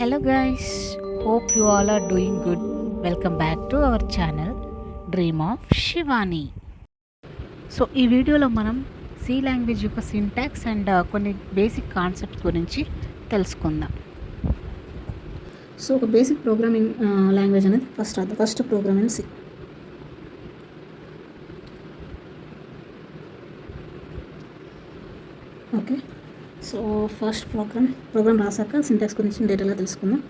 Hello guys, hope you all are doing good. Welcome back to our channel Dream of Shivani. So ఈ వీడియోలో మనం C language యొక్క syntax and కొన్ని basic concepts గురించి తెలుసుకుందాం. So ఒక బేసిక్ ప్రోగ్రామింగ్ లాంగ్వేజ్ అనేది first program in C. Okay, so first program రాసాక సింటాక్స్ గురించి డీటెయిల్గా తెలుసుకుందాం.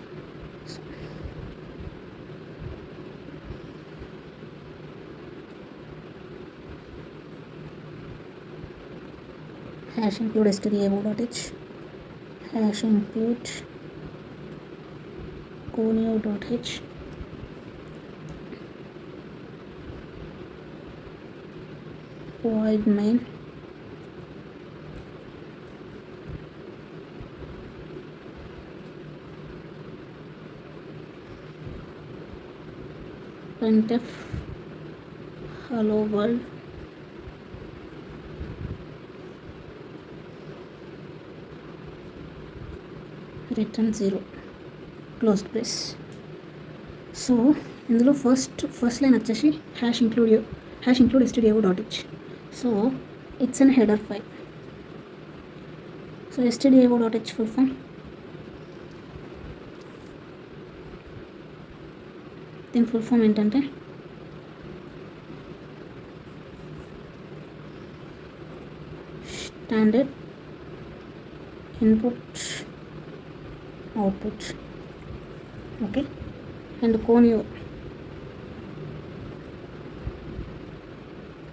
hash include stdio.h, hash include conio.h, void main, printf hello world, return 0 closed brace. So ఇందులో ఫస్ట్ లైన్ వచ్చేసి hash include stdio.h. So it's an header file. So stdio.h full form, దీని full form ఏంటంటే standard input output. Okay, and కోనియో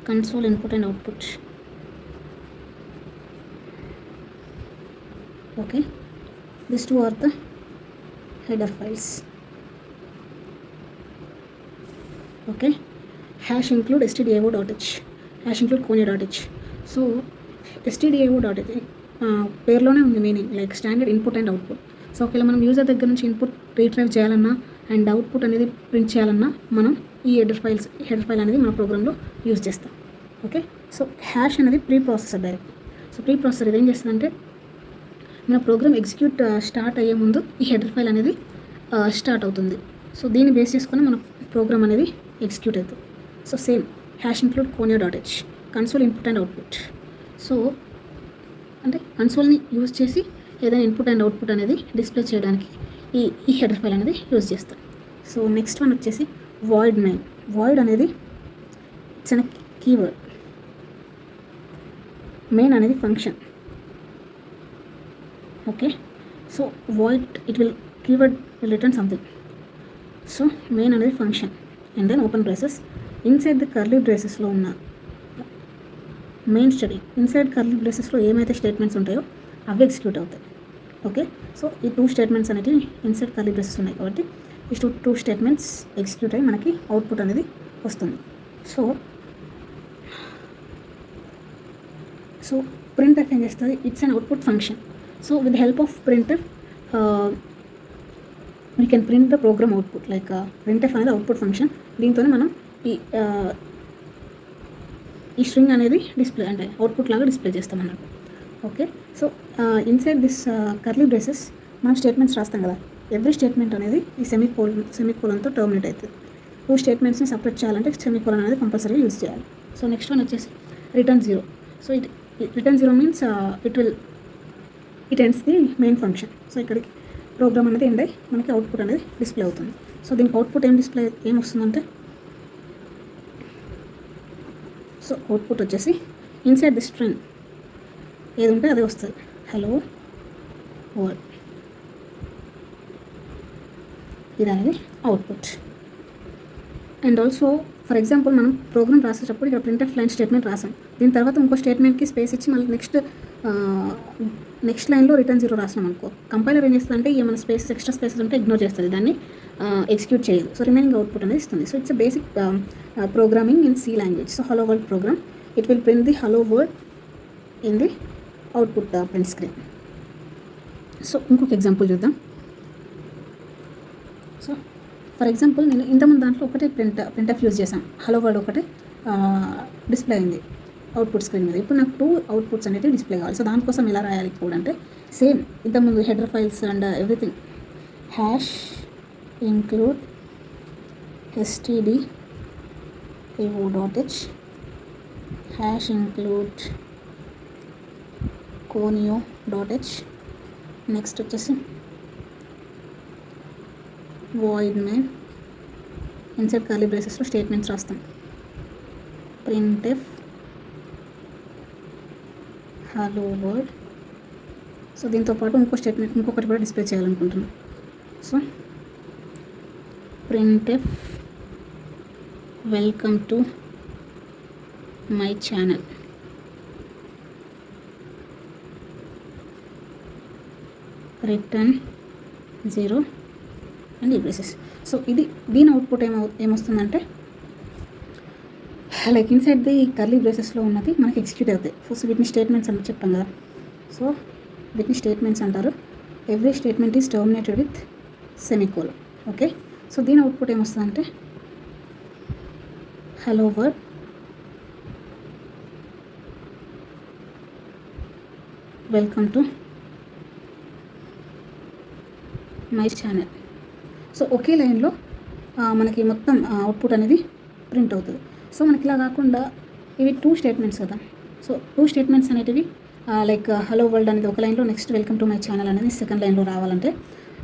console input and output. Okay, these two are the header files. Okay, hash include stdio.h, hash include conio.h. So stdio.h పేరులోనే ఉంది meaning, like standard input and output. So ఒకవేళ మనం user దగ్గర నుంచి input retrieve చేయాలన్నా and output అనేది print చేయాలన్నా మనం ఈ హెడర్ ఫైల్ అనేది మన ప్రోగ్రాంలో యూజ్ చేస్తాం. ఓకే, సో హ్యాష్ అనేది pre processor direct. So pre processor ఇది ఏం చేస్తుందంటే మన ప్రోగ్రామ్ ఎగ్జిక్యూట్ స్టార్ట్ అయ్యే ముందు ఈ హెడర్ ఫైల్ అనేది స్టార్ట్ అవుతుంది. సో దీన్ని బేస్ చేసుకొని మన ప్రోగ్రామ్ అనేది ఎగ్జిక్యూట్ అవుతుంది. So same hash include conio.h, console input and output. So అంటే కన్సోల్ని యూజ్ చేసి ఏదైనా ఇన్పుట్ అండ్ అవుట్పుట్ అనేది డిస్ప్లే చేయడానికి ఈ హెడర్ ఫైల్ అనేది యూజ్ చేస్తాం. సో నెక్స్ట్ వన్ వచ్చేసి వాయిడ్ మెయిన్. వాయిడ్ అనేది ఇట్స్ అన్ కీవర్డ్, మెయిన్ అనేది function. Okay, so void keyword will return something. So main అనేది function and then open braces. Inside the curly బ్రేసెస్లో ఉన్న main study, inside curly బ్రేసెస్లో ఏమైతే statements ఉంటాయో అవి ఎగ్జిక్యూట్ అవుతాయి. ఓకే, సో ఈ 2 స్టేట్మెంట్స్ అనేవి ఇన్సైడ్ కర్లీ బ్రేసెస్ ఉన్నాయి కాబట్టి ఈ 2 స్టేట్మెంట్స్ ఎగ్జిక్యూట్ అయ్యి మనకి అవుట్పుట్ అనేది వస్తుంది. సో ప్రింట్ఎఫ్ ఏం చేస్తుంది, it's an output function. So with help of printf we can print the program output. Like printf అనేది అవుట్పుట్ ఫంక్షన్. దీంతోనే మనం ఈ స్ట్రింగ్ అనేది డిస్ప్లే అంటే అవుట్పుట్ లాగా డిస్ప్లే చేస్తాం అన్నట్టు. Okay, so inside this curly braces మనం స్టేట్మెంట్స్ రాస్తాం కదా, ఎవ్రీ స్టేట్మెంట్ అనేది ఈ సెమీకోలన్తో టర్మినేట్ అవుతుంది. 2 స్టేట్మెంట్స్ని సపరేట్ చేయాలంటే సెమీకోలన్ అనేది కంపల్సరీ యూజ్ చేయాలి. సో నెక్స్ట్ వన్ వచ్చేసి return 0. So return 0 means it ends the main function. So ఇక్కడికి ప్రోగ్రామ్ అనేది ఎండ్ అయ్యి మనకి అవుట్పుట్ అనేది డిస్ప్లే అవుతుంది. సో దీనికి అవుట్పుట్ ఏం వస్తుందంటే, సో అవుట్పుట్ వచ్చేసి ఇన్సైడ్ ది స్ట్రింగ్ ఏది ఉంటే అదే వస్తుంది, హలో వర్డ్. ఇది అనేది output. And also for example మనం ప్రోగ్రామ్ రాసేటప్పుడు ఇక్కడ ప్రింట్ఎఫ్ లైన్ స్టేట్మెంట్ రాసాం, దీని తర్వాత ఇంకో స్టేట్మెంట్కి స్పేస్ ఇచ్చి మళ్ళీ నెక్స్ట్ లైన్లో రిటర్న్ 0 రాసినాం అనుకో, కంపైలర్ ఏం చేస్తుందంటే ఏమైనా ఎక్స్ట్రా స్పేసెస్ ఉంటే ఇగ్నోర్ చేస్తుంది, దాన్ని ఎగ్జిక్యూట్ చేయదు. సో రిమైనింగ్ అవుట్పుట్ అనేది ఇస్తుంది. So it's a basic programming in C language. So hello word program, it will print the hello word in the output print screen. So ఇంకొక example చూద్దాం. So for example నేను ఇంతకుముందు దాంట్లో ఒకటే printf use చేశాను, hello word ఒకటే display అయింది output screen మీద. ఇప్పుడు నాకు 2 అవుట్పుట్స్ అనేది డిస్ప్లే కావాలి. సో దానికోసం ఎలా రాయాలి కోడ్ అంటే సేమ్ ఇంతకుముందు header files and everything hash include std avo.h hash include conio.h. Next వచ్చేసి void main ఇన్సైడ్ కర్లీ బ్రేసెస్లో స్టేట్మెంట్స్ రాస్తాం. printf hello world. సో దీంతో పాటు ఇంకొకటి కూడా డిస్ప్లే చేయాలనుకుంటున్నాం. So printf welcome to my channel. Return 0 and braces. So దీని output ఏమొస్తుందంటే లైక్ ఇన్సైడ్ ది కర్లీ బ్రేసెస్లో ఉన్నది మనకి ఎగ్జిక్యూట్ అవుతాయి. ఫస్ట్ వీటిని స్టేట్మెంట్స్ అని చెప్పాం కదా. సో వీటిని స్టేట్మెంట్స్ అంటారు. Every statement is terminated with semicolon. Okay. So దీని అవుట్పుట్ ఏమొస్తుందంటే hello world welcome to my channel. So ఒకే లైన్లో మనకి మొత్తం అవుట్పుట్ అనేది ప్రింట్ అవుతుంది. సో మనకి ఇలా కాకుండా ఇవి 2 స్టేట్మెంట్స్ కదా. సో 2 స్టేట్మెంట్స్ అనేటివి లైక్ హలో వరల్డ్ అనేది ఒక లైన్లో, next welcome to my channel అనేది సెకండ్ లైన్లో రావాలంటే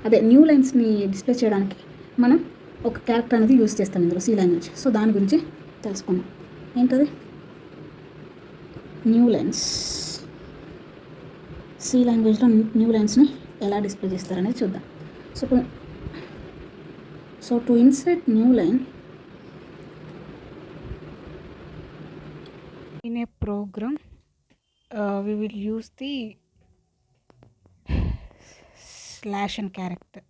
అదే న్యూ లైన్స్ని డిస్ప్లే చేయడానికి మనం ఒక క్యారెక్టర్ అనేది యూజ్ చేస్తాం ఇందులో, సి లాంగ్వేజ్. సో దాని గురించి తెలుసుకుందాం. ఏంటది న్యూ లైన్స్. సి లాంగ్వేజ్లో న్యూ లైన్స్ని ఎలా డిస్ప్లే చేస్తారనేది చూద్దాం. So to insert new line in a program, we will use the slash and character.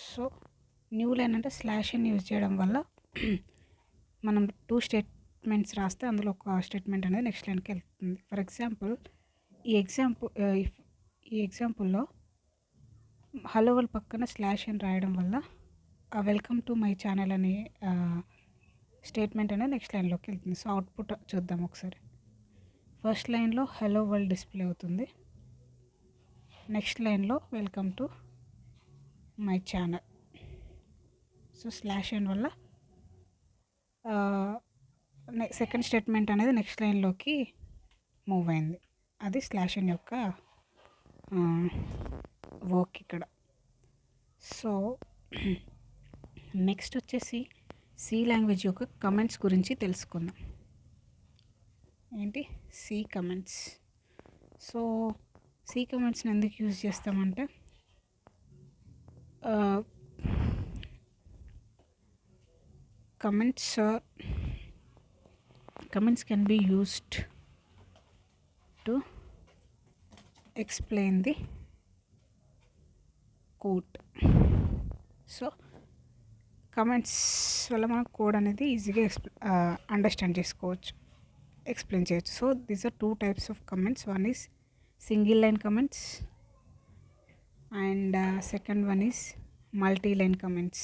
So new line అంటే స్లాష్ అని యూజ్ చేయడం వల్ల మనం 2 స్టేట్మెంట్స్ రాస్తే అందులో ఒక స్టేట్మెంట్ అనేది నెక్స్ట్ లైన్కి వెళ్తుంది. ఫర్ ఎగ్జాంపుల్ ఈ ఎగ్జాంపుల్లో హలో వరల్డ్ పక్కన స్లాష్ అని రాయడం వల్ల ఆ వెల్కమ్ టు మై ఛానల్ అనే స్టేట్మెంట్ అనేది నెక్స్ట్ లైన్లోకి వెళ్తుంది. సో అవుట్పుట్ చూద్దాం ఒకసారి. ఫస్ట్ లైన్లో హలో వరల్డ్ డిస్ప్లే అవుతుంది, నెక్స్ట్ లైన్లో welcome to my channel. So slash n వల్ల సెకండ్ స్టేట్మెంట్ అనేది నెక్స్ట్ లైన్లోకి మూవ్ అయింది. అది స్లాష్ అండ్ యొక్క వర్క్ ఇక్కడ. సో నెక్స్ట్ వచ్చేసి సి లాంగ్వేజ్ యొక్క కమెంట్స్ గురించి తెలుసుకుందాం. ఏంటి సి కమెంట్స్. సో సి కమెంట్స్ని ఎందుకు యూజ్ చేస్తామంటే comments can be used to explain the code. So comments వల్ల మనం కోడ్ అనేది ఈజీగా అండర్స్టాండ్ చేసుకోవచ్చు, ఎక్స్ప్లెయిన్ చేయొచ్చు. So these are 2 types of comments. One is single line comments and second one is multi-line comments.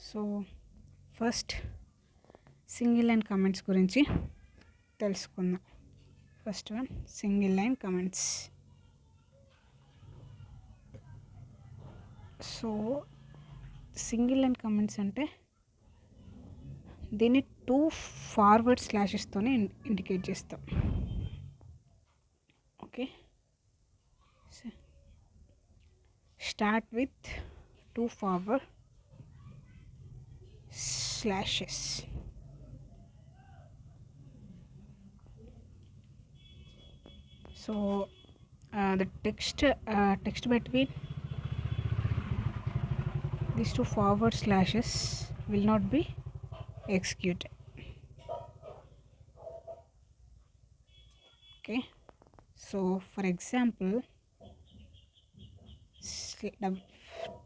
So first single line comments గురించి తెలుసుకుందాం. First one single line comments. So single line comments అంటే దీన్ని 2 forward స్లాషెస్తోనే indicate చేస్తాం. Okay. Start with 2 forward slashes. So the text between these 2 forward slashes will not be executed. Okay. So for example,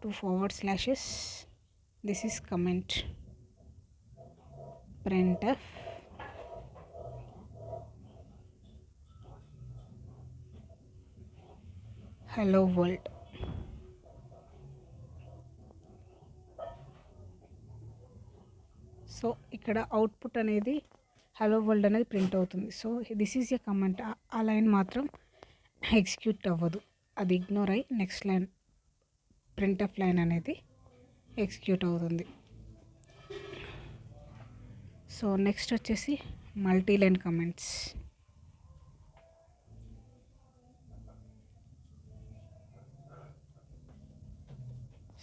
2 forward slashes, this is comment printf hello world. So ఇక్కడ output అనేది hello world అనేది print అవుతుంది. So this is a comment. ఆ line మాత్రం execute అవ్వదు, అది ignore అయ్యి next line printf line అనేది ఎగ్జిక్యూట్ అవుతుంది. సో నెక్స్ట్ వచ్చేసి multi line comments.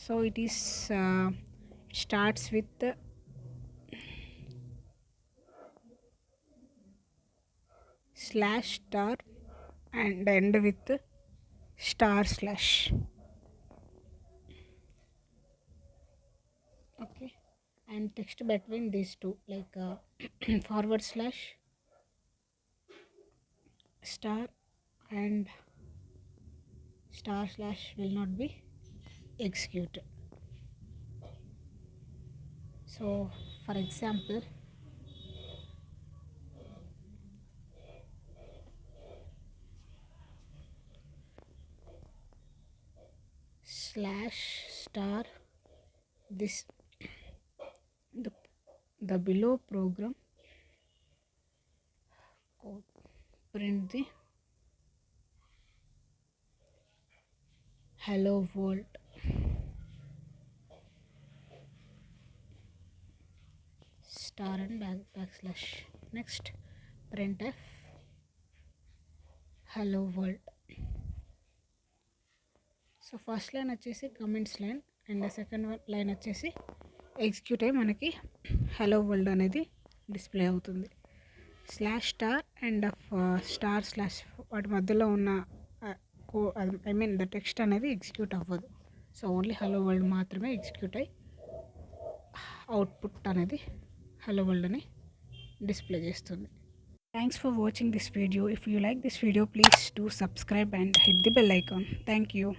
So it is starts with slash star and end with star slash. Okay, and text between these two, like forward slash star and star slash will not be executed. So for example, slash star this the below program code, print the hello world star and backslash. Next printf hello world. So first line వచ్చేసి comments line and second line వచ్చేసి execute అయ్యి మనకి hello world అనేది display అవుతుంది. Slash star and star slash వాటి మధ్యలో ఉన్న I mean the text అనేది ఎగ్జిక్యూట్ అవ్వదు. సో ఓన్లీ హలో వరల్డ్ మాత్రమే ఎగ్జిక్యూట్ అయ్యి అవుట్పుట్ అనేది హలో వరల్డ్ అని డిస్ప్లే చేస్తుంది. Thanks for watching this video. If you like this video please do subscribe and hit the bell icon. Thank you.